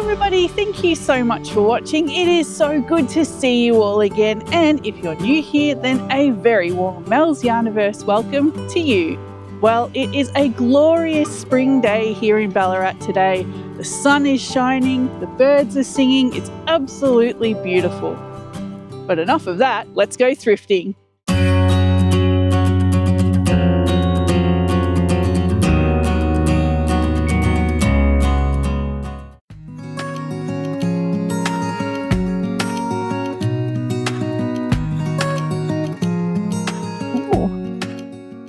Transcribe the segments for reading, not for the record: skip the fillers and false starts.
everybody, thank you so much for watching. It is so good to see you all again, and if you're new here, then a very warm Mel's Yarniverse welcome to you. Well, it is a glorious spring day here in Ballarat today. The sun is shining, the birds are singing, it's absolutely beautiful. But enough of that, let's go thrifting.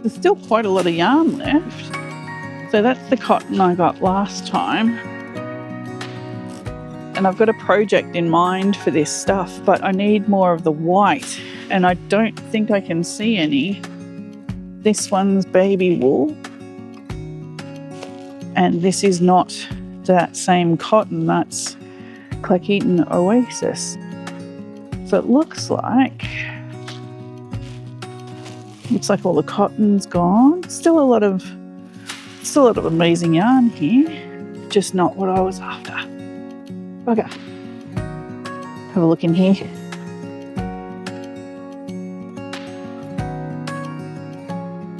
There's still quite a lot of yarn left. So that's the cotton I got last time. And I've got a project in mind for this stuff, but I need more of the white, and I don't think I can see any. This one's baby wool. And this is not that same cotton, that's Cleckheaton Oasis. So it looks like all the cotton's gone. Still a lot of amazing yarn here, just not what I was after. Okay, have a look in here.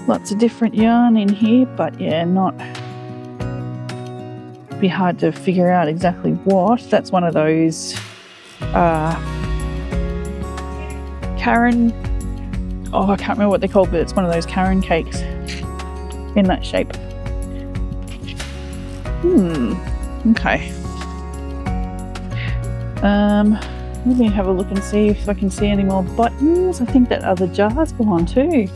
Lots of different yarn in here, but yeah, be hard to figure out exactly what. That's one of those Karen. Oh, I can't remember what they're called, but it's one of those Karen cakes in that shape. Okay. Let me have a look and see if I can see any more buttons. I think that other jar's gone too.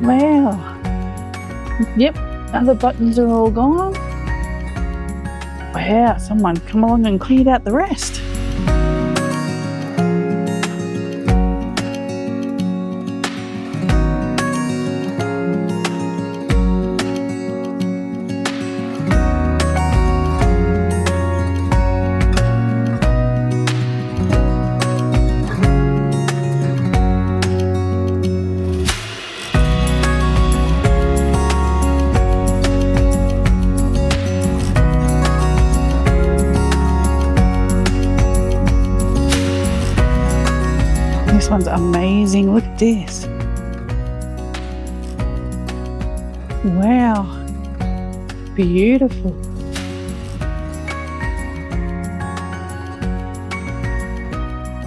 Wow. Yep, other buttons are all gone. Wow, someone come along and cleared out the rest. This one's amazing. Look at this. Wow. Beautiful.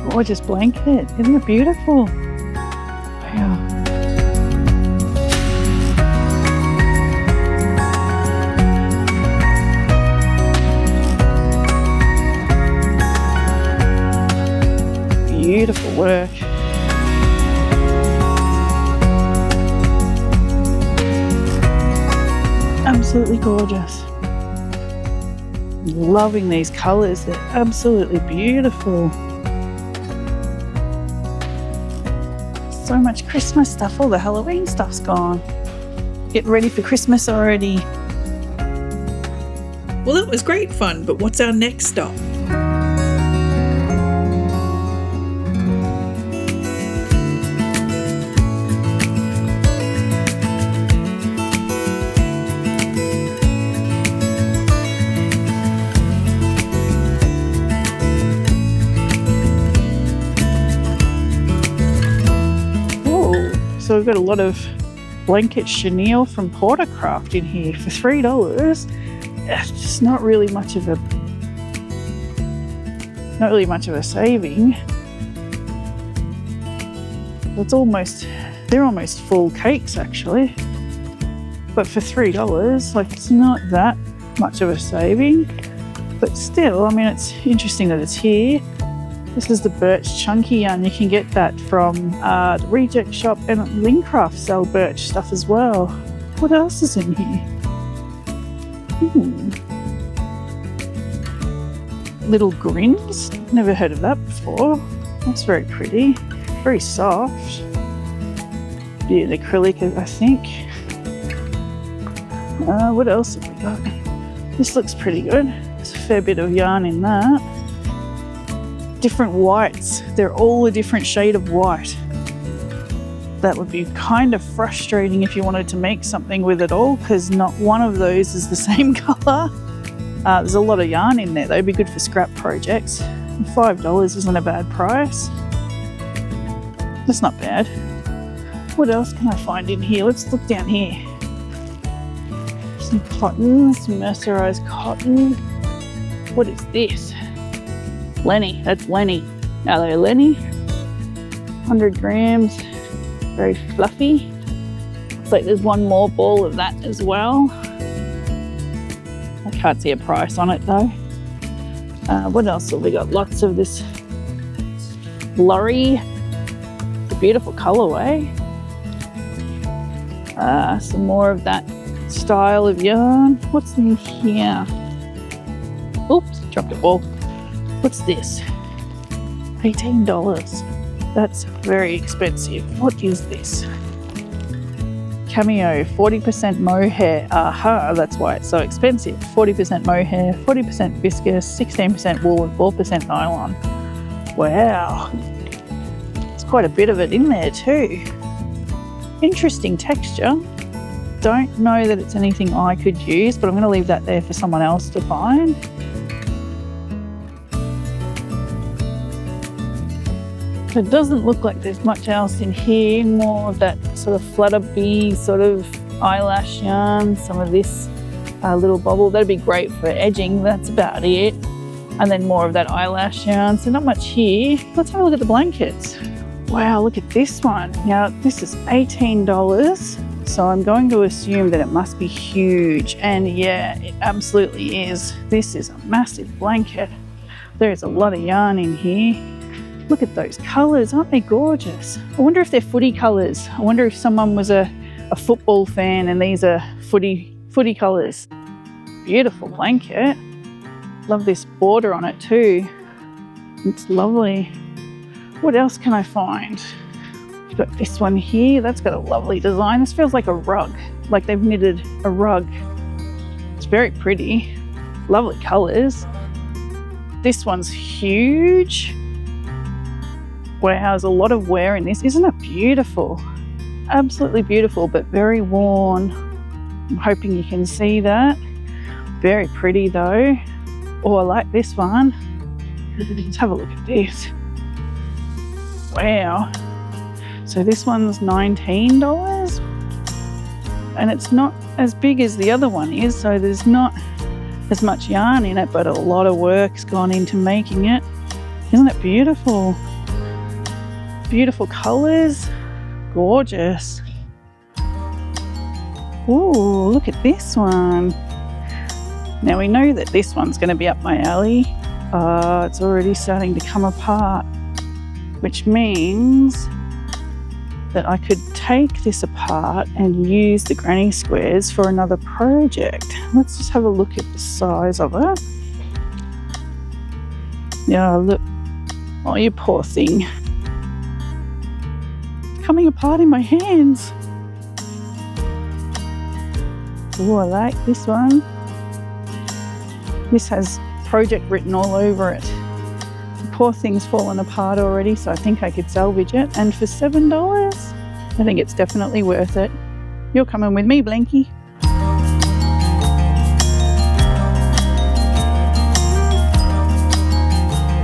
Gorgeous blanket. Isn't it beautiful? Wow. Beautiful work. Absolutely gorgeous. Loving these colours, they're absolutely beautiful. So much Christmas stuff, all the Halloween stuff's gone. Getting ready for Christmas already. Well, that was great fun, but what's our next stop? So we've got a lot of blanket chenille from Portercraft in here for $3. It's just not really much of a saving. They're almost full cakes actually. But for $3, like, it's not that much of a saving. But still, I mean, it's interesting that it's here. This is the birch chunky yarn. You can get that from the Reject Shop, and Lincraft sell birch stuff as well. What else is in here? Little grins. Never heard of that before. That's very pretty. Very soft. Yeah, the acrylic, I think. What else have we got? This looks pretty good. There's a fair bit of yarn in that. Different whites. They're all a different shade of white. That would be kind of frustrating if you wanted to make something with it all, because not one of those is the same colour. There's a lot of yarn in there though, it'd be good for scrap projects. $5 isn't a bad price. That's not bad. What else can I find in here? Let's look down here. Some cotton, some mercerized cotton. What is this? Lenny, that's Lenny. Hello Lenny. 100 grams, very fluffy. Looks like there's one more ball of that as well. I can't see a price on it though. What else have we got? Lots of this lorry. It's a beautiful colorway. Some more of that style of yarn. What's in here? Oops, dropped a ball. What's this? $18. That's very expensive. What is this? Cameo, 40% mohair. Aha, that's why it's so expensive. 40% mohair, 40% viscose, 16% wool and 4% nylon. Wow. There's quite a bit of it in there too. Interesting texture. Don't know that it's anything I could use, but I'm going to leave that there for someone else to find. It doesn't look like there's much else in here. More of that sort of Flutterby sort of eyelash yarn. Some of this little bobble. That'd be great for edging. That's about it. And then more of that eyelash yarn. So not much here. Let's have a look at the blankets. Wow, look at this one. Now this is $18. So I'm going to assume that it must be huge. And yeah, it absolutely is. This is a massive blanket. There is a lot of yarn in here. Look at those colours, aren't they gorgeous? I wonder if they're footy colours. I wonder if someone was a football fan and these are footy colours. Beautiful blanket. Love this border on it too. It's lovely. What else can I find? We've got this one here. That's got a lovely design. This feels like a rug, like they've knitted a rug. It's very pretty. Lovely colours. This one's huge. Wow, there's a lot of wear in this. Isn't it beautiful? Absolutely beautiful, but very worn. I'm hoping you can see that. Very pretty though. Oh, I like this one. Let's have a look at this. Wow. So this one's $19. And it's not as big as the other one is, so there's not as much yarn in it, but a lot of work's gone into making it. Isn't it beautiful? Beautiful colours, gorgeous. Ooh, look at this one. Now we know that this one's going to be up my alley. It's already starting to come apart, which means that I could take this apart and use the granny squares for another project. Let's just have a look at the size of it. Yeah, look. Oh, you poor thing. Coming apart in my hands. Oh, I like this one. This has project written all over it. The poor thing's fallen apart already, so I think I could salvage it. And for $7, I think it's definitely worth it. You're coming with me, Blanky.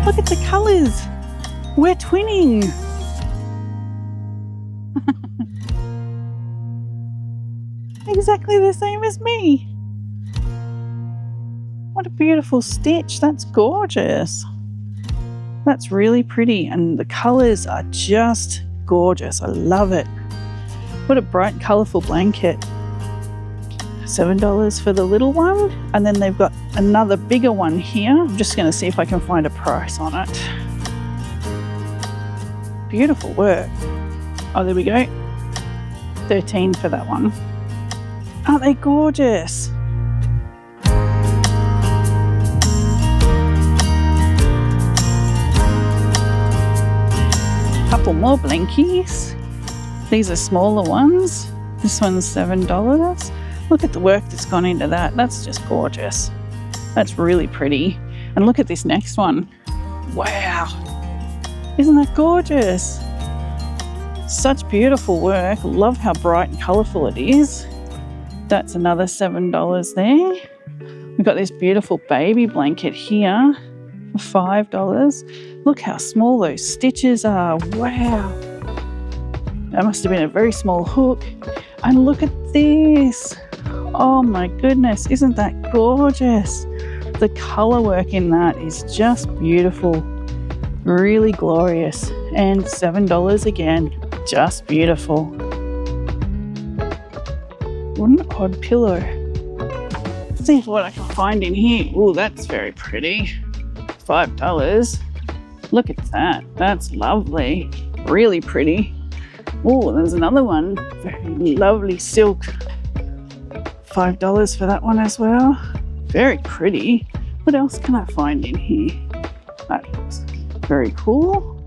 Look at the colours. We're twinning. Exactly the same as me. What a beautiful stitch. That's gorgeous. That's really pretty, and the colours are just gorgeous. I love it. What a bright, colourful blanket. $7 for the little one, and then they've got another bigger one here. I'm just going to see if I can find a price on it. Beautiful work. Oh, there we go. $13 for that one. Aren't they gorgeous? Couple more blankies. These are smaller ones. This one's $7. Look at the work that's gone into that. That's just gorgeous. That's really pretty. And look at this next one. Wow. Isn't that gorgeous? Such beautiful work. Love how bright and colourful it is. That's another $7 there. We've got this beautiful baby blanket here for $5. Look how small those stitches are. Wow. That must have been a very small hook. And look at this. Oh my goodness, isn't that gorgeous? The colour work in that is just beautiful. Really glorious. And $7 again. Just beautiful. What an odd pillow. Let's see what I can find in here. Oh, that's very pretty. $5. Look at that. That's lovely. Really pretty. Oh, there's another one. Very lovely silk. $5 for that one as well. Very pretty. What else can I find in here? That looks very cool.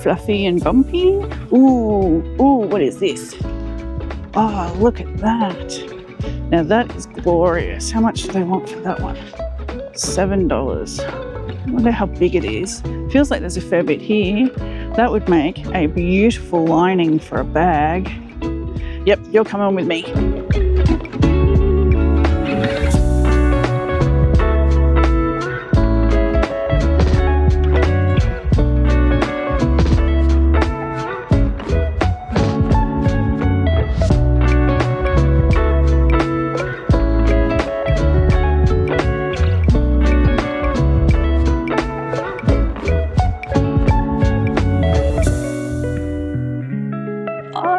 Fluffy and bumpy. Ooh, what is this? Oh, look at that. Now that is glorious. How much do they want for that one? $7. I wonder how big it is. Feels like there's a fair bit here. That would make a beautiful lining for a bag. Yep, you're coming with me.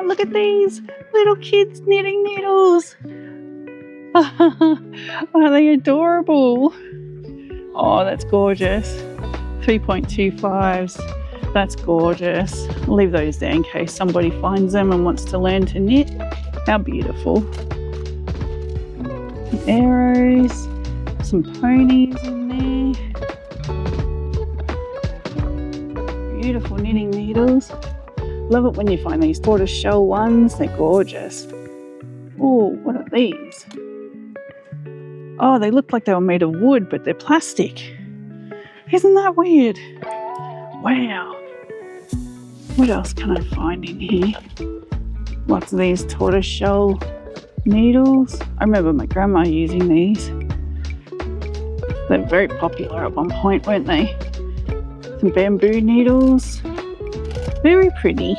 Look at these little kids knitting needles. Are they adorable? Oh, that's gorgeous. 3.25s. That's gorgeous. I'll leave those there in case somebody finds them and wants to learn to knit. How beautiful. Some arrows, some ponies in there. Beautiful knitting needles. Love it when you find these tortoise shell ones. They're gorgeous. Oh, what are these? Oh, they look like they were made of wood, but they're plastic. Isn't that weird? Wow. What else can I find in here? Lots of these tortoise shell needles. I remember my grandma using these. They're very popular at one point, weren't they? Some bamboo needles. Very pretty.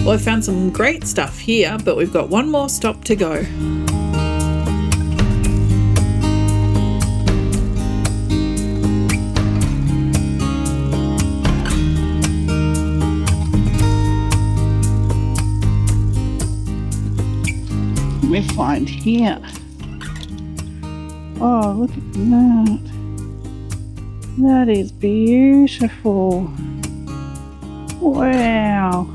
Well, I found some great stuff here, but we've got one more stop to go. What we find here? Oh, look at that. That is beautiful. Wow.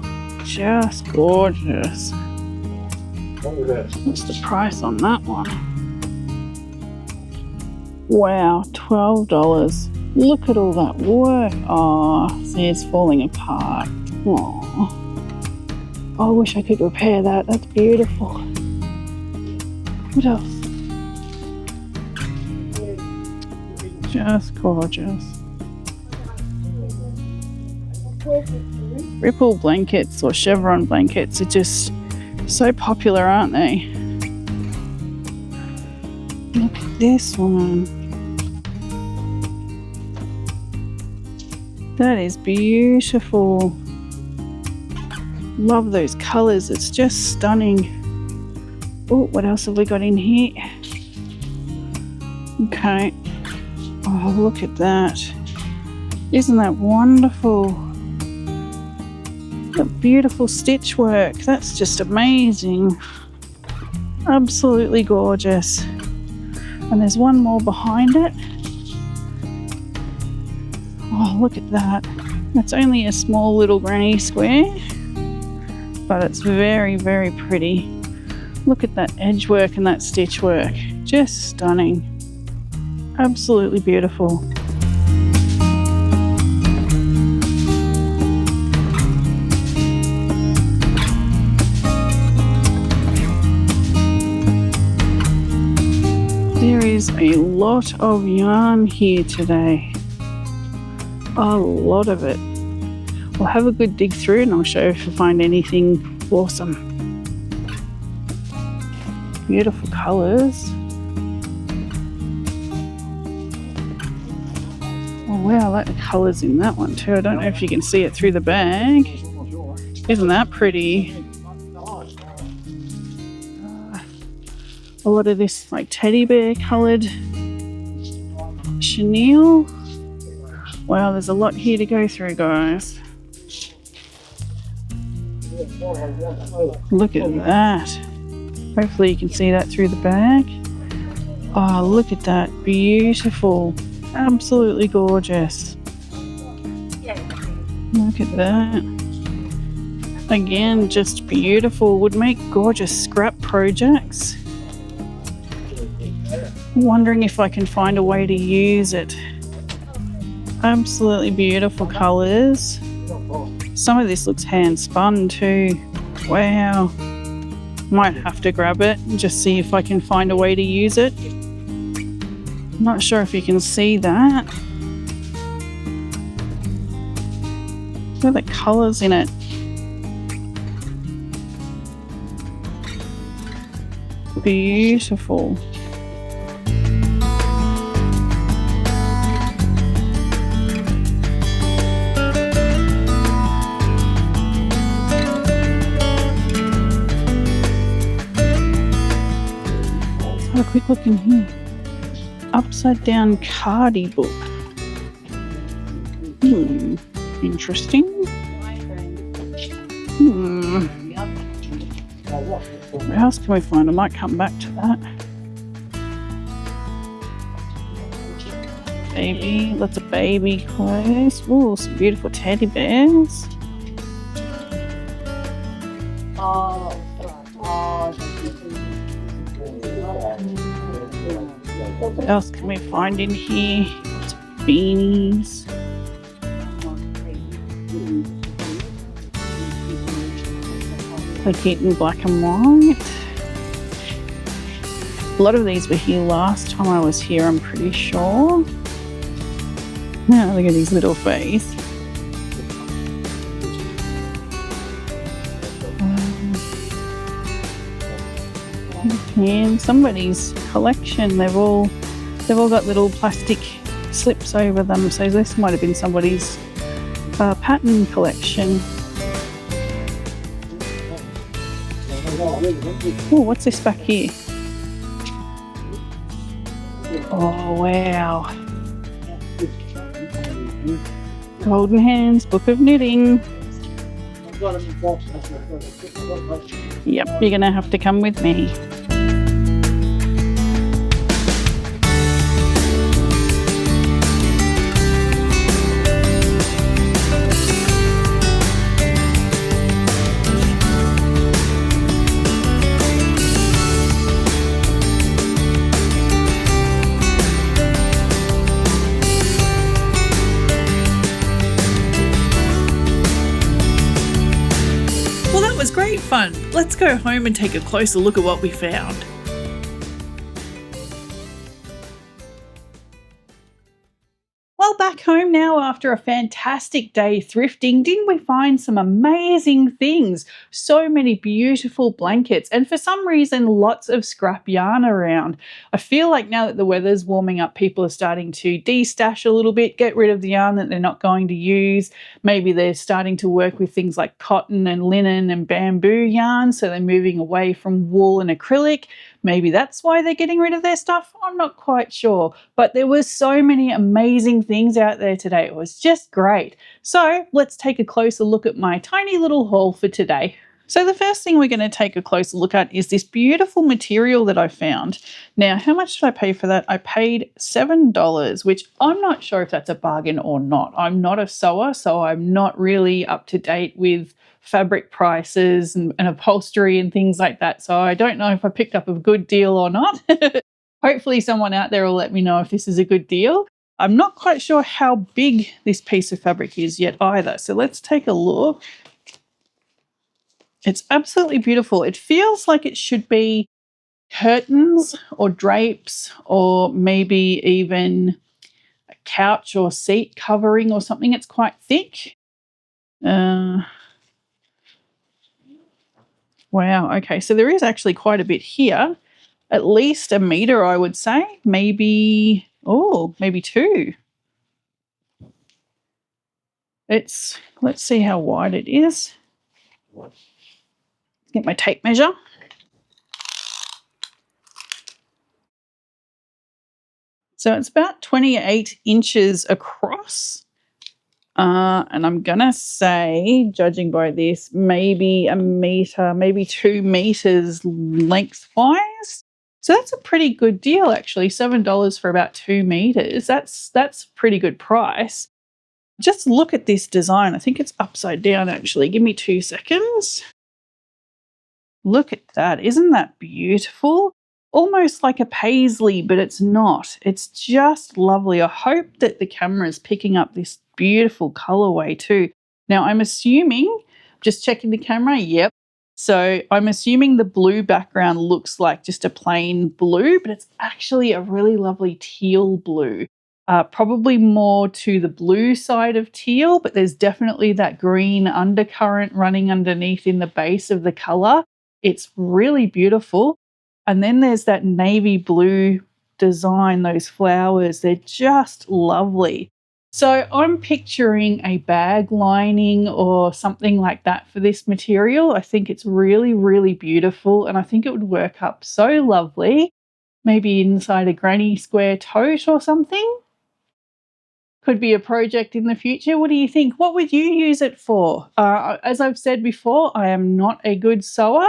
Just gorgeous. What's the price on that one? Wow, $12. Look at all that work. Oh, see, it's falling apart. Oh, I wish I could repair that. That's beautiful. What else? Just gorgeous. Ripple blankets or chevron blankets are just so popular, aren't they? Look at this one. That is beautiful. Love those colours. It's just stunning. Oh, what else have we got in here? Okay. Oh, look at that. Isn't that wonderful? The beautiful stitch work. That's just amazing. Absolutely gorgeous. And there's one more behind it. Oh, look at that. It's only a small little granny square, but it's very, very pretty. Look at that edge work and that stitch work. Just stunning. Absolutely beautiful. There is a lot of yarn here today. A lot of it. We'll have a good dig through and I'll show you if I find anything awesome. Beautiful colours. Oh wow, I like the colours in that one too. I don't know if you can see it through the bag. Isn't that pretty? A lot of this like teddy bear coloured chenille. Wow, there's a lot here to go through, guys. Look at that. Hopefully you can see that through the bag. Oh, look at that. Beautiful. Absolutely gorgeous. Look at that. Again, just beautiful. Would make gorgeous scrap projects. Wondering if I can find a way to use it. Absolutely beautiful colours. Some of this looks hand spun too. Wow. Might have to grab it and just see if I can find a way to use it. Not sure if you can see that. Look at the colours in it. Beautiful. Have a quick look in here. Upside down cardi book. Interesting. What else can we find? I might come back to that. Baby, lots of baby clothes. Ooh, some beautiful teddy bears. What else can we find in here? Lots of beanies. Like in black and white. A lot of these were here last time I was here, I'm pretty sure. Now look at his little face. And somebody's collection, they've all got little plastic slips over them, so this might have been somebody's pattern collection. Oh, what's this back here? Oh wow. Golden Hands Book of Knitting. Yep, you're gonna have to come with me. Was great fun. Let's go home and take a closer look at what we found. Well, back home now after a fantastic day thrifting, didn't we find some amazing things? So many beautiful blankets and for some reason lots of scrap yarn around. I feel like now that the weather's warming up, people are starting to de-stash a little bit, get rid of the yarn that they're not going to use. Maybe they're starting to work with things like cotton and linen and bamboo yarn, so they're moving away from wool and acrylic. Maybe that's why they're getting rid of their stuff. I'm not quite sure. But there were so many amazing things out there today. It was just great. So let's take a closer look at my tiny little haul for today. So the first thing we're going to take a closer look at is this beautiful material that I found. Now, how much did I pay for that? I paid $7, which I'm not sure if that's a bargain or not. I'm not a sewer, so I'm not really up to date with fabric prices and upholstery and things like that. So I don't know if I picked up a good deal or not. Hopefully someone out there will let me know if this is a good deal. I'm not quite sure how big this piece of fabric is yet either. So let's take a look. It's absolutely beautiful. It feels like it should be curtains or drapes or maybe even a couch or seat covering or something. It's quite thick. Wow. Okay. So there is actually quite a bit here. At least a meter, I would say. Maybe 2. Let's see how wide it is. Get my tape measure. So it's about 28 inches across. And I'm going to say, judging by this, maybe a meter, maybe 2 meters lengthwise. So that's a pretty good deal, actually. $7 for about 2 meters. That's a pretty good price. Just look at this design. I think it's upside down, actually. Give me 2 seconds. Look at that. Isn't that beautiful? Almost like a paisley, but it's not. It's just lovely. I hope that the camera is picking up this beautiful colorway too. Now, I'm assuming, just checking the camera, yep. So I'm assuming the blue background looks like just a plain blue, but it's actually a really lovely teal blue. Probably more to the blue side of teal, but there's definitely that green undercurrent running underneath in the base of the color. It's really beautiful. And then there's that navy blue design, those flowers. They're just lovely. So I'm picturing a bag lining or something like that for this material. I think it's really, really beautiful. And I think it would work up so lovely, maybe inside a granny square tote or something. Could be a project in the future. What do you think? What would you use it for? As I've said before, I am not a good sewer.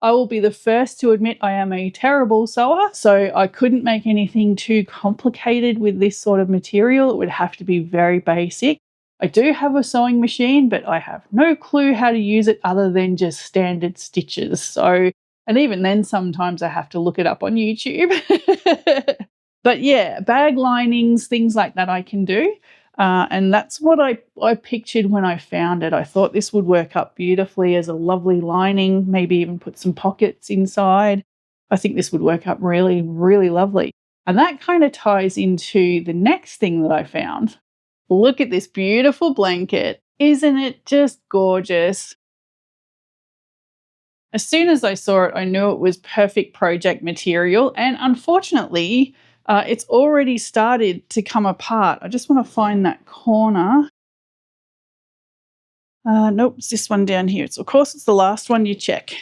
I will be the first to admit I am a terrible sewer, so I couldn't make anything too complicated with this sort of material. It would have to be very basic. I do have a sewing machine, but I have no clue how to use it other than just standard stitches. So, and even then, sometimes I have to look it up on YouTube. But yeah, bag linings, things like that I can do. And that's what I pictured when I found it. I thought this would work up beautifully as a lovely lining, maybe even put some pockets inside. I think this would work up really, really lovely. And that kind of ties into the next thing that I found. Look at this beautiful blanket. Isn't it just gorgeous? As soon as I saw it, I knew it was perfect project material. And unfortunately, it's already started to come apart. I just want to find that corner. Nope, it's this one down here. Of course, it's the last one you check.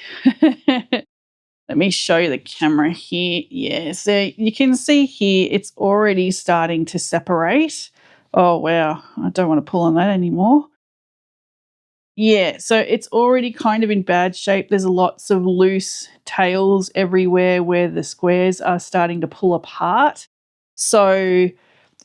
Let me show you the camera here. Yeah, so you can see here it's already starting to separate. Oh, wow. I don't want to pull on that anymore. Yeah, so it's already kind of in bad shape. There's lots of loose tails everywhere where the squares are starting to pull apart. So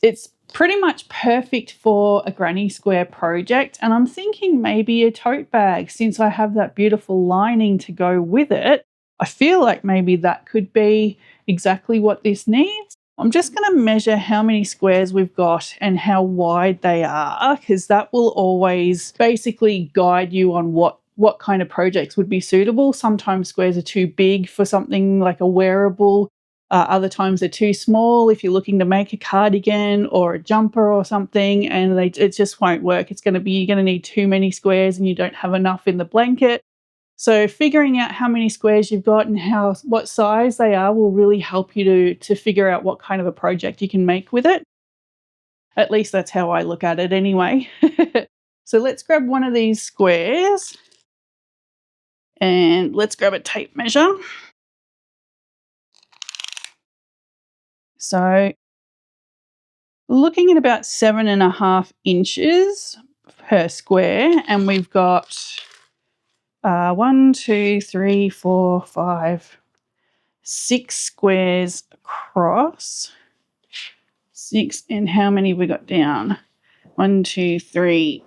it's pretty much perfect for a granny square project. And I'm thinking maybe a tote bag, since I have that beautiful lining to go with it. I feel like maybe that could be exactly what this needs. I'm just going to measure how many squares we've got and how wide they are, because that will always basically guide you on what kind of projects would be suitable. Sometimes squares are too big for something like a wearable. Other times they're too small if you're looking to make a cardigan or a jumper or something, and it just won't work. You're going to need too many squares and you don't have enough in the blanket. So figuring out how many squares you've got and what size they are will really help you to figure out what kind of a project you can make with it. At least that's how I look at it anyway. So let's grab one of these squares and let's grab a tape measure. So looking at about 7.5 inches per square, and we've got 1, 2, 3, 4, 5, 6 squares across. 6, and how many have we got down? 1, 2, 3,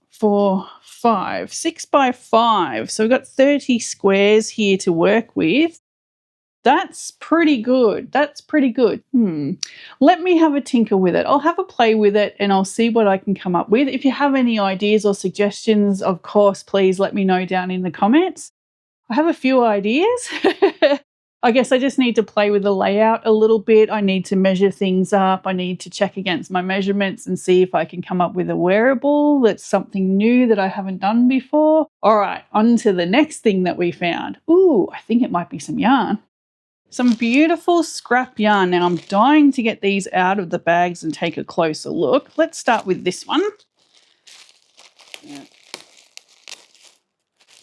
4, 5. 6 by 5. So we've got 30 squares here to work with. That's pretty good. That's pretty good. Let me have a tinker with it. I'll have a play with it and I'll see what I can come up with. If you have any ideas or suggestions, of course, please let me know down in the comments. I have a few ideas. I guess I just need to play with the layout a little bit. I need to measure things up. I need to check against my measurements and see if I can come up with a wearable that's something new that I haven't done before. All right, on to the next thing that we found. Ooh, I think it might be some yarn. Some beautiful scrap yarn. Now, I'm dying to get these out of the bags and take a closer look. Let's start with this one.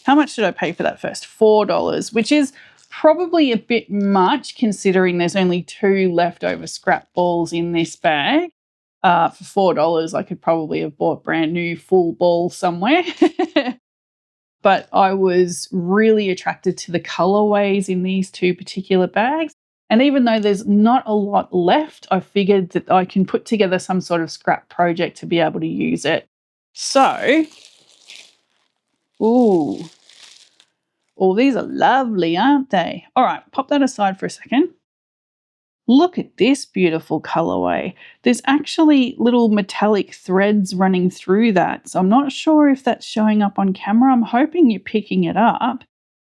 How much did I pay for that first? $4, which is probably a bit much considering there's only 2 leftover scrap balls in this bag. For $4, I could probably have bought brand new full ball somewhere. But I was really attracted to the colorways in these 2 particular bags. And even though there's not a lot left, I figured that I can put together some sort of scrap project to be able to use it. So, ooh. Oh, these are lovely, aren't they? All right, pop that aside for a second. Look at this beautiful colorway. There's actually little metallic threads running through that. So I'm not sure if that's showing up on camera. I'm hoping you're picking it up.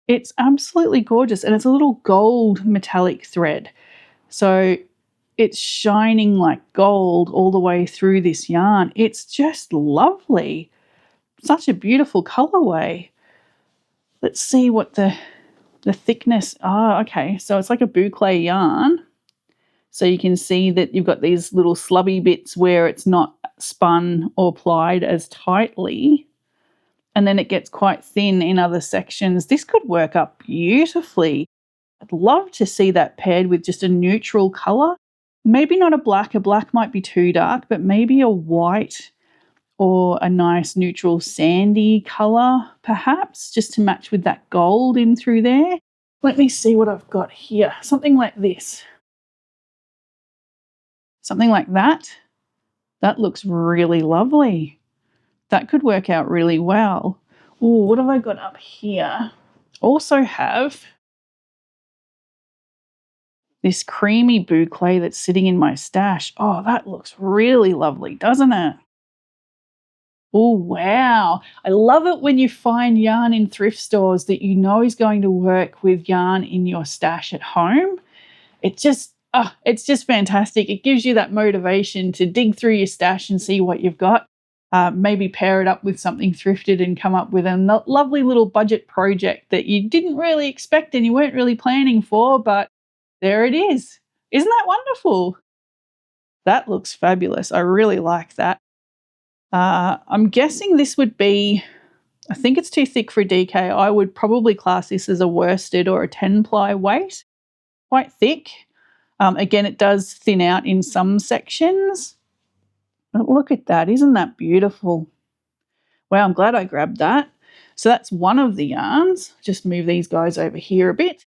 It's absolutely gorgeous. And it's a little gold metallic thread. So it's shining like gold all the way through this yarn. It's just lovely. Such a beautiful colorway. Let's see what the thickness. Okay. So it's like a boucle yarn. So you can see that you've got these little slubby bits where it's not spun or plied as tightly. And then it gets quite thin in other sections. This could work up beautifully. I'd love to see that paired with just a neutral colour. Maybe not a black. A black might be too dark, but maybe a white or a nice neutral sandy colour, perhaps, just to match with that gold in through there. Let me see what I've got here. Something like this. Something like that. That looks really lovely. That could work out really well. Oh, what have I got up here? Also have this creamy boucle that's sitting in my stash. Oh, that looks really lovely, doesn't it? Oh, wow. I love it when you find yarn in thrift stores that you know is going to work with yarn in your stash at home. It's just fantastic. It gives you that motivation to dig through your stash and see what you've got. Maybe pair it up with something thrifted and come up with a lovely little budget project that you didn't really expect and you weren't really planning for, but there it is. Isn't that wonderful? That looks fabulous. I really like that. I'm guessing this would be, I think it's too thick for DK. I would probably class this as a worsted or a 10-ply weight. Quite thick. Again, it does thin out in some sections. But look at that. Isn't that beautiful? Wow, I'm glad I grabbed that. So that's one of the yarns. Just move these guys over here a bit.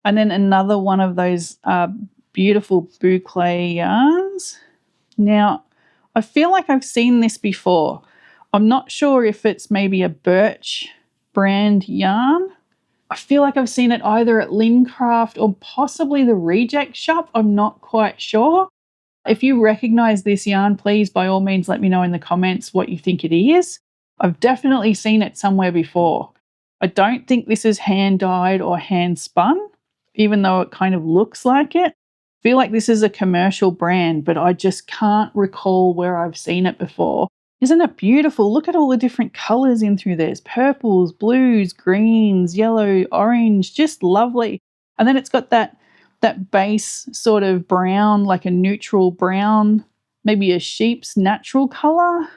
And then another one of those beautiful boucle yarns. Now, I feel like I've seen this before. I'm not sure if it's maybe a Birch brand yarn. I feel like I've seen it either at Lincraft or possibly the Reject Shop. I'm not quite sure. If you recognise this yarn, please, by all means, let me know in the comments what you think it is. I've definitely seen it somewhere before. I don't think this is hand-dyed or hand-spun, even though it kind of looks like it. I feel like this is a commercial brand, but I just can't recall where I've seen it before. Isn't it beautiful? Look at all the different colours in through there. There's purples, blues, greens, yellow, orange, just lovely. And then it's got that base sort of brown, like a neutral brown, maybe a sheep's natural colour,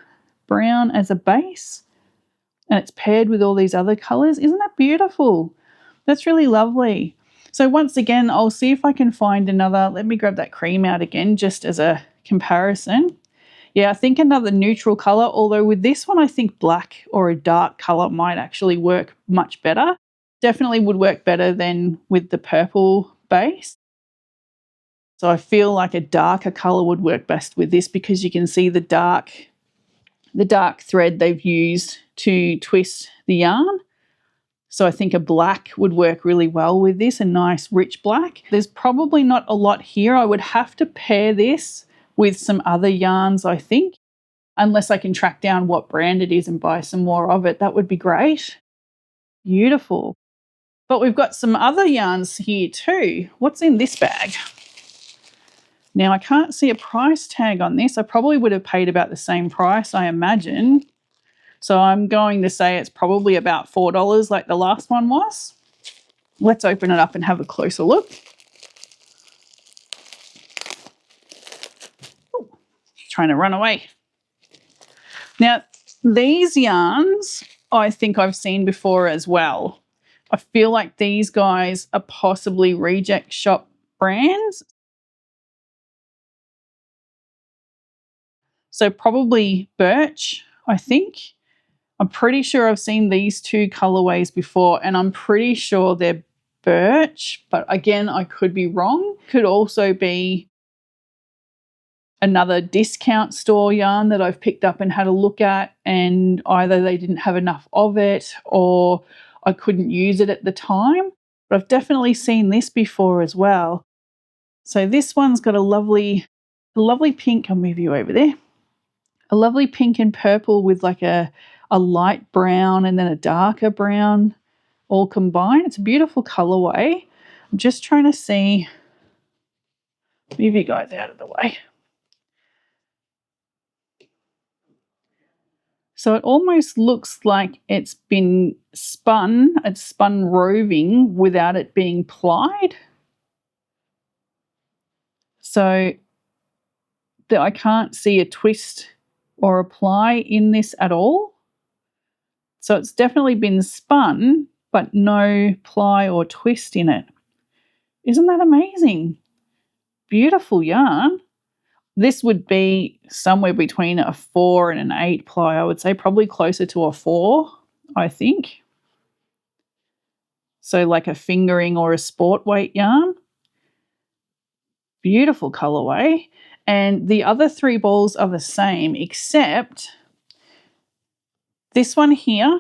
brown as a base. And it's paired with all these other colours. Isn't that beautiful? That's really lovely. So once again, I'll see if I can find another. Let me grab that cream out again just as a comparison. Yeah, I think another neutral colour, although with this one I think black or a dark colour might actually work much better. Definitely would work better than with the purple base. So I feel like a darker colour would work best with this because you can see the dark thread they've used to twist the yarn. So I think a black would work really well with this, a nice rich black. There's probably not a lot here. I would have to pair this with some other yarns, I think, unless I can track down what brand it is and buy some more of it. That would be great. Beautiful. But we've got some other yarns here too. What's in this bag? Now, I can't see a price tag on this. I probably would have paid about the same price, I imagine. So I'm going to say it's probably about $4 like the last one was. Let's open it up and have a closer look. Ooh, trying to run away. Now, these yarns I think I've seen before as well. I feel like these guys are possibly reject shop brands. So probably Birch, I think. I'm pretty sure I've seen these two colorways before, and I'm pretty sure they're Birch, but again, I could be wrong. Could also be another discount store yarn that I've picked up and had a look at, and either they didn't have enough of it or I couldn't use it at the time. But I've definitely seen this before as well. So this one's got a lovely pink. I'll move you over there. A lovely pink and purple with like a light brown and then a darker brown all combined. It's a beautiful colorway. I'm just trying to see. Move you guys out of the way. So it almost looks like it's been spun. It's spun roving without it being plied. So I can't see a twist or a ply in this at all. So it's definitely been spun, but no ply or twist in it. Isn't that amazing? Beautiful yarn. This would be somewhere between a 4 and an 8 ply, I would say, probably closer to a 4, I think. So like a fingering or a sport weight yarn. Beautiful colorway. And the other 3 balls are the same, except this one here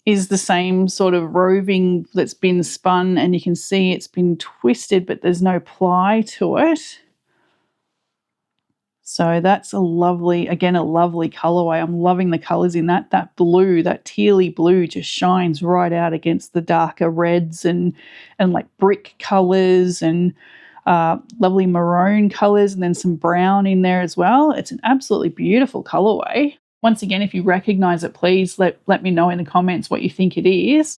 is the same sort of roving that's been spun, and you can see it's been twisted, but there's no ply to it. So that's a lovely colorway. I'm loving the colors in that. That blue, that tealy blue just shines right out against the darker reds and like brick colors and lovely maroon colors, and then some brown in there as well. It's an absolutely beautiful colorway. Once again, if you recognize it, please let me know in the comments what you think it is.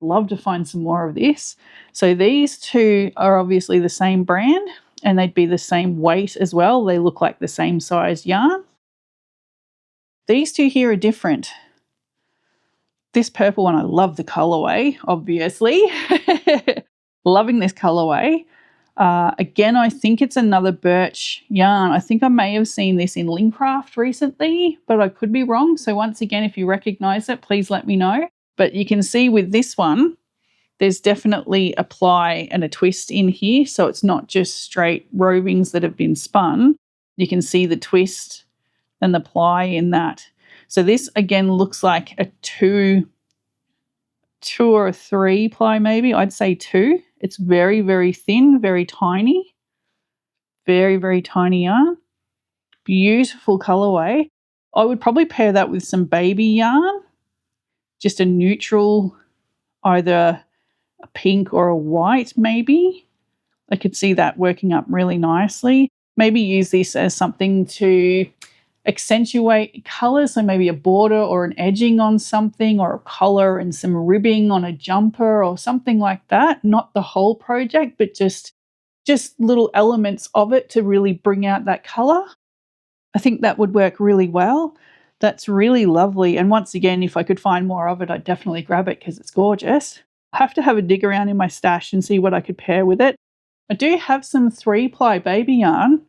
Love to find some more of this. So these two are obviously the same brand, and they'd be the same weight as well. They look like the same size yarn. These two here are different. This purple one, I love the colorway, obviously. Loving this colorway. Again, I think it's another Birch yarn. I think I may have seen this in Lincraft recently, but I could be wrong. So once again, if you recognize it, please let me know. But you can see with this one, there's definitely a ply and a twist in here. So it's not just straight rovings that have been spun. You can see the twist and the ply in that. So this again looks like a 2 or a 3 ply maybe. I'd say 2. It's very, very thin, very tiny. Very, very tiny yarn. Beautiful colorway. I would probably pair that with some baby yarn. Just a neutral, either a pink or a white maybe. I could see that working up really nicely. Maybe use this as something to accentuate colours, so maybe a border or an edging on something, or a collar and some ribbing on a jumper or something like that. Not the whole project, but just little elements of it to really bring out that colour. I think that would work really well. That's really lovely. And once again, if I could find more of it, I'd definitely grab it because it's gorgeous. I have to have a dig around in my stash and see what I could pair with it. I do have some 3-ply baby yarn.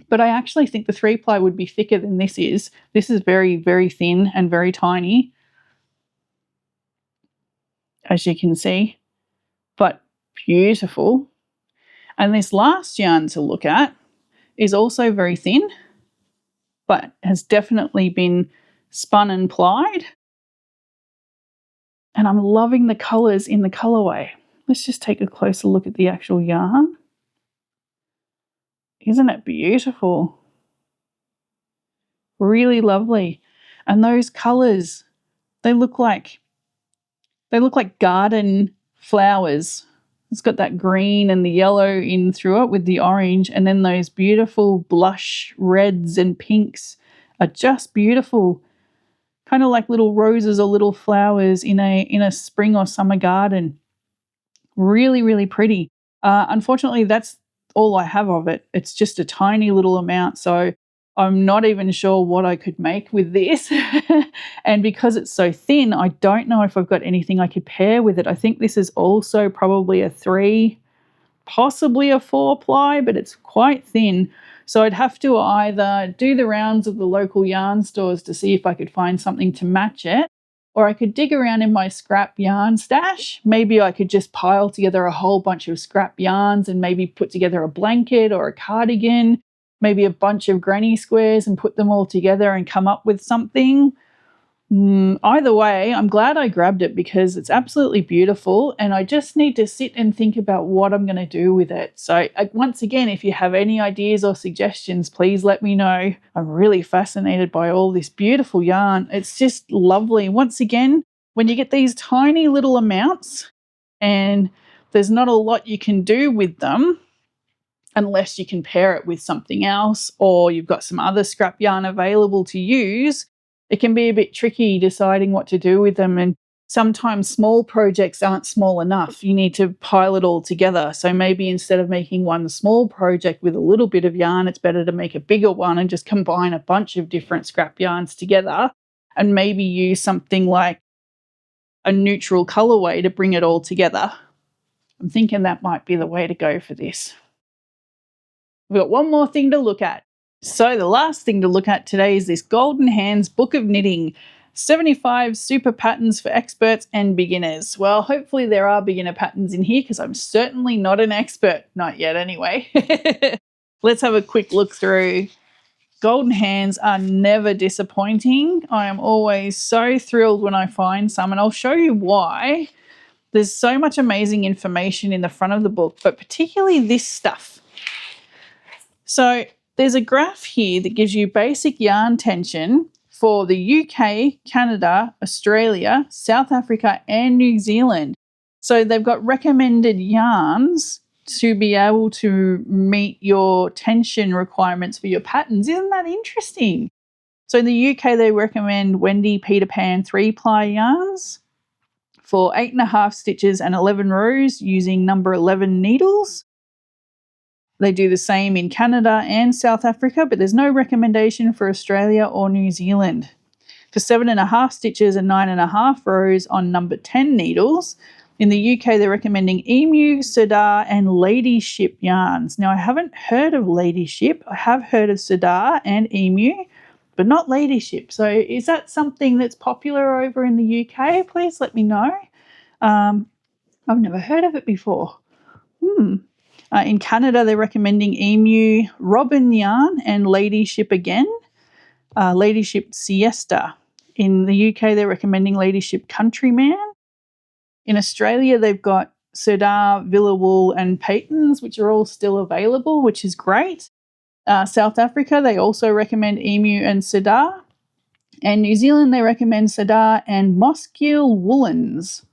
But I actually think the 3-ply would be thicker than this is. This is very, very thin and very tiny, as you can see, but beautiful. And this last yarn to look at is also very thin, but has definitely been spun and plied. And I'm loving the colours in the colourway. Let's just take a closer look at the actual yarn. Isn't it beautiful? Really lovely. And those colours, they look like garden flowers. It's got that green and the yellow in through it with the orange, and then those beautiful blush reds and pinks are just beautiful. Kind of like little roses or little flowers in a spring or summer garden. Really, really pretty. Unfortunately, that's all I have of it. It's just a tiny little amount, so I'm not even sure what I could make with this. And because it's so thin, I don't know if I've got anything I could pair with it. I think this is also probably a 3, possibly a 4-ply, but it's quite thin. So I'd have to either do the rounds of the local yarn stores to see if I could find something to match it, or I could dig around in my scrap yarn stash. Maybe I could just pile together a whole bunch of scrap yarns and maybe put together a blanket or a cardigan, maybe a bunch of granny squares and put them all together and come up with something. Either way, I'm glad I grabbed it because it's absolutely beautiful, and I just need to sit and think about what I'm going to do with it. So once again, if you have any ideas or suggestions, please let me know. I'm really fascinated by all this beautiful yarn. It's just lovely. Once again, when you get these tiny little amounts and there's not a lot you can do with them, unless you can pair it with something else or you've got some other scrap yarn available to use, it can be a bit tricky deciding what to do with them. And sometimes small projects aren't small enough. You need to pile it all together. So maybe instead of making one small project with a little bit of yarn, it's better to make a bigger one and just combine a bunch of different scrap yarns together and maybe use something like a neutral colorway to bring it all together. I'm thinking that might be the way to go for this. We've got one more thing to look at. So the last thing to look at today is this Golden Hands Book of Knitting, 75 super patterns for experts and beginners. Well, hopefully there are beginner patterns in here because I'm certainly not an expert. Not yet anyway. Let's have a quick look through. Golden Hands are never disappointing. I am always so thrilled when I find some, and I'll show you why. There's so much amazing information in the front of the book, but particularly this stuff. So there's a graph here that gives you basic yarn tension for the UK, Canada, Australia, South Africa, and New Zealand. So they've got recommended yarns to be able to meet your tension requirements for your patterns. Isn't that interesting? So in the UK, they recommend Wendy Peter Pan 3-ply yarns for 8.5 stitches and 11 rows using number 11 needles. They do the same in Canada and South Africa, but there's no recommendation for Australia or New Zealand. For 7.5 stitches and 9.5 rows on number 10 needles, in the UK they're recommending Emu, Sardar and Ladyship yarns. Now I haven't heard of Ladyship. I have heard of Sardar and Emu, but not Ladyship. So is that something that's popular over in the UK? Please let me know. I've never heard of it before. In Canada, they're recommending Emu, Robin yarn, and Ladyship again. Ladyship Siesta. In the UK, they're recommending Ladyship Countryman. In Australia, they've got Sardar, Villa Wool, and Peyton's, which are all still available, which is great. South Africa, they also recommend Emu and Sardar. And New Zealand, they recommend Sardar and Moskeel Woolens.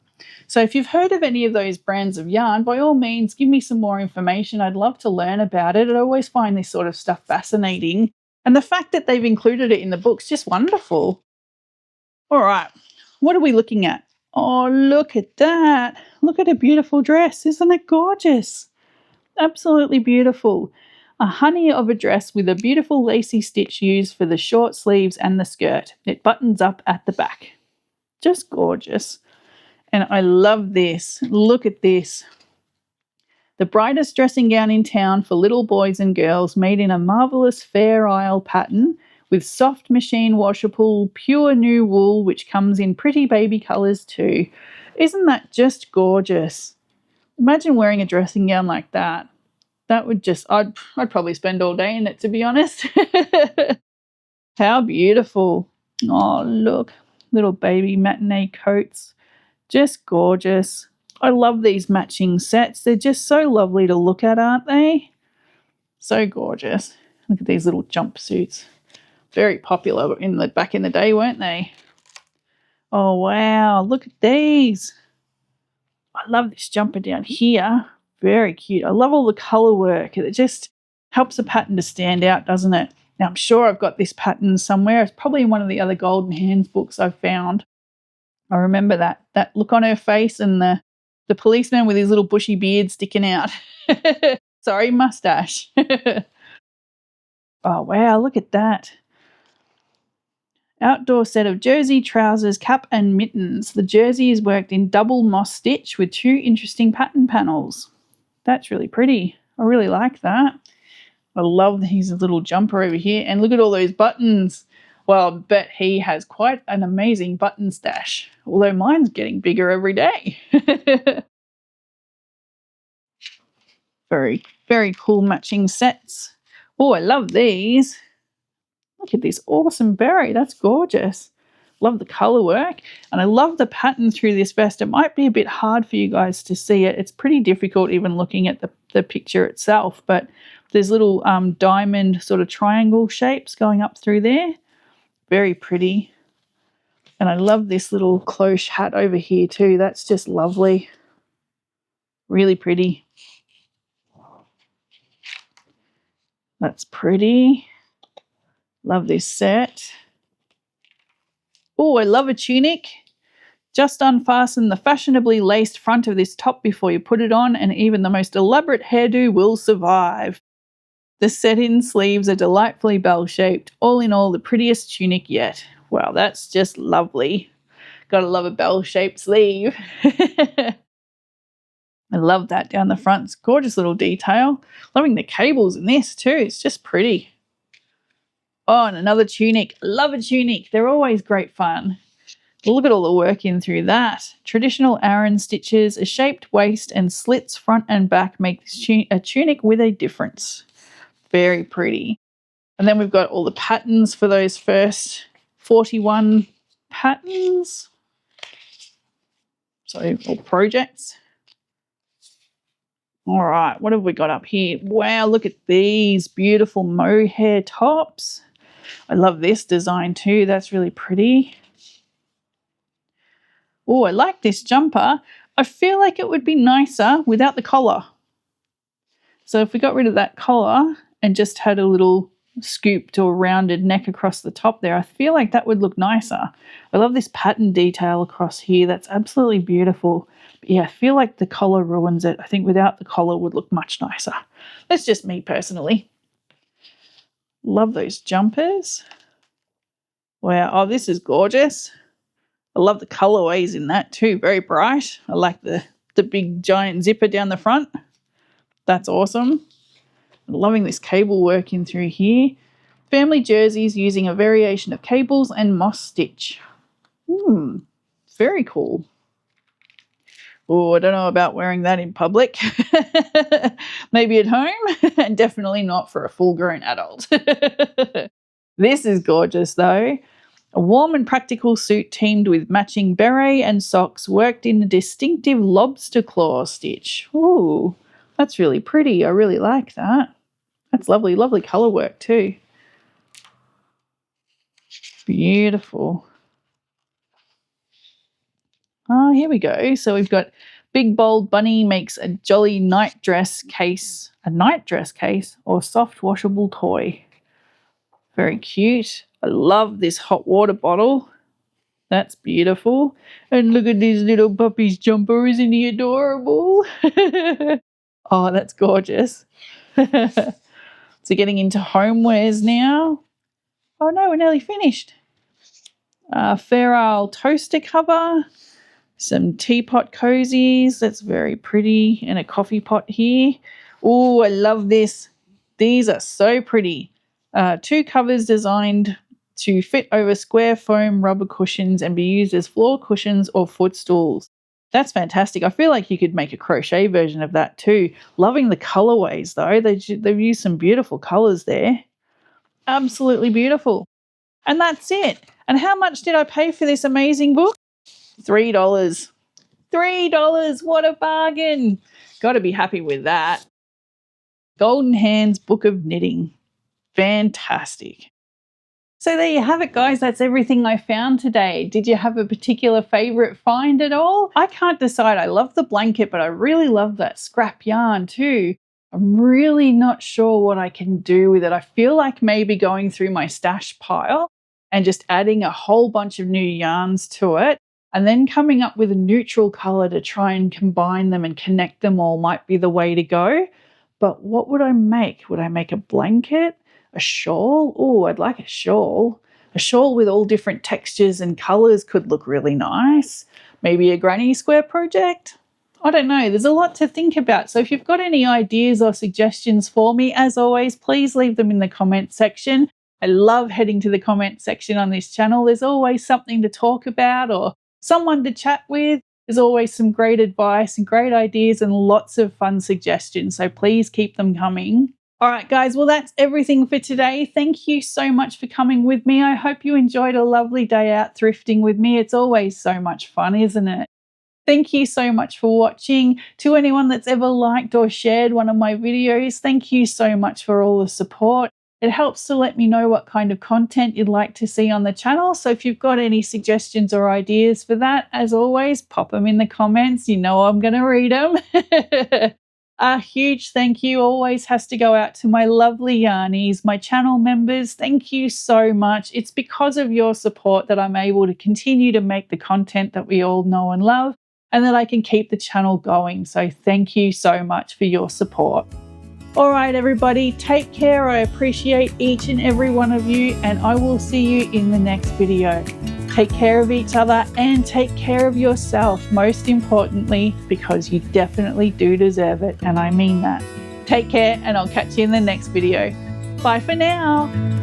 So if you've heard of any of those brands of yarn, by all means, give me some more information. I'd love to learn about it. I always find this sort of stuff fascinating. And the fact that they've included it in the book's just wonderful. All right, what are we looking at? Oh, look at that. Look at a beautiful dress. Isn't it gorgeous? Absolutely beautiful. A honey of a dress with a beautiful lacy stitch used for the short sleeves and the skirt. It buttons up at the back. Just gorgeous. And I love this. Look at this. The brightest dressing gown in town for little boys and girls, made in a marvellous Fair Isle pattern with soft machine washable, pure new wool, which comes in pretty baby colours too. Isn't that just gorgeous? Imagine wearing a dressing gown like that. That would just, I'd probably spend all day in it, to be honest. How beautiful. Oh, look, little baby matinee coats. Just gorgeous. I love these matching sets. They're just so lovely to look at, aren't they? So gorgeous. Look at these little jumpsuits. Very popular back in the day, weren't they? Oh, wow. Look at these. I love this jumper down here. Very cute. I love all the colour work. It just helps the pattern to stand out, doesn't it? Now, I'm sure I've got this pattern somewhere. It's probably in one of the other Golden Hands books I've found. I remember that look on her face and the policeman with his little bushy beard sticking out. Sorry, mustache. Oh, wow, look at that. Outdoor set of jersey, trousers, cap and mittens. The jersey is worked in double moss stitch with 2 interesting pattern panels. That's really pretty. I really like that. I love his little jumper over here. And look at all those buttons. Well, I bet he has quite an amazing button stash. Although mine's getting bigger every day. Very, very cool matching sets. Oh, I love these. Look at this awesome berry. That's gorgeous. Love the colour work. And I love the pattern through this vest. It might be a bit hard for you guys to see it. It's pretty difficult even looking at the picture itself. But there's little diamond sort of triangle shapes going up through there. Very pretty. And I love this little cloche hat over here too. That's just lovely. Really pretty. That's pretty. Love this set. Oh, I love a tunic. Just unfasten the fashionably laced front of this top before you put it on, and even the most elaborate hairdo will survive. The set-in sleeves are delightfully bell-shaped. All in all, the prettiest tunic yet. Wow, that's just lovely. Gotta love a bell-shaped sleeve. I love that down the front. It's a gorgeous little detail. Loving the cables in this too. It's just pretty. Oh, and another tunic. Love a tunic. They're always great fun. Look at all the work in through that. Traditional Aran stitches, a shaped waist and slits front and back make this a tunic with a difference. Very pretty. And then we've got all the patterns for those first 41 patterns. So, or projects. All right, what have we got up here? Wow, look at these beautiful mohair tops. I love this design too. That's really pretty. Oh, I like this jumper. I feel like it would be nicer without the collar. So if we got rid of that collar and just had a little scooped or rounded neck across the top there, I feel like that would look nicer. I love this pattern detail across here. That's absolutely beautiful. But yeah, I feel like the collar ruins it. I think without the collar would look much nicer. That's just me personally. Love those jumpers. Wow, oh, this is gorgeous. I love the colorways in that too, very bright. I like the big giant zipper down the front. That's awesome. I'm loving this cable work in through here. Family jerseys using a variation of cables and moss stitch. Very cool. Oh, I don't know about wearing that in public. Maybe at home, and definitely not for a full-grown adult. This is gorgeous though. A warm and practical suit teamed with matching beret and socks worked in a distinctive lobster claw stitch. Ooh, that's really pretty. I really like that. That's lovely, lovely colour work too. Beautiful. Oh, here we go. So we've got Big Bold Bunny makes a jolly night dress case or soft washable toy. Very cute. I love this hot water bottle. That's beautiful. And look at this little puppy's jumper. Isn't he adorable? Oh, that's gorgeous. So getting into homewares now. Oh no, we're nearly finished. Fair Isle toaster cover. Some teapot cozies. That's very pretty. And a coffee pot here. Oh, I love this. These are so pretty. 2 covers designed to fit over square foam rubber cushions and be used as floor cushions or footstools. That's fantastic. I feel like you could make a crochet version of that too. Loving the colorways though. They've used some beautiful colors there. Absolutely beautiful. And that's it. And how much did I pay for this amazing book? $3. $3. What a bargain. Got to be happy with that. Golden Hands Book of Knitting. Fantastic. So there you have it, guys. That's everything I found today. Did you have a particular favourite find at all? I can't decide. I love the blanket, but I really love that scrap yarn too. I'm really not sure what I can do with it. I feel like maybe going through my stash pile and just adding a whole bunch of new yarns to it and then coming up with a neutral colour to try and combine them and connect them all might be the way to go. But what would I make? Would I make a blanket? A shawl? Oh, I'd like a shawl. A shawl with all different textures and colours could look really nice. Maybe a granny square project? I don't know. There's a lot to think about. So if you've got any ideas or suggestions for me, as always, please leave them in the comment section. I love heading to the comment section on this channel. There's always something to talk about or someone to chat with. There's always some great advice and great ideas and lots of fun suggestions. So please keep them coming. All right, guys, well, that's everything for today. Thank you so much for coming with me. I hope you enjoyed a lovely day out thrifting with me. It's always so much fun, isn't it? Thank you so much for watching. To anyone that's ever liked or shared one of my videos, thank you so much for all the support. It helps to let me know what kind of content you'd like to see on the channel. So if you've got any suggestions or ideas for that, as always, pop them in the comments. You know I'm going to read them. A huge thank you always has to go out to my lovely yarnies, my channel members. Thank you so much. It's because of your support that I'm able to continue to make the content that we all know and love and that I can keep the channel going. So thank you so much for your support. All right, everybody, take care. I appreciate each and every one of you, and I will see you in the next video. Take care of each other and take care of yourself, most importantly, because you definitely do deserve it, and I mean that. Take care, and I'll catch you in the next video. Bye for now.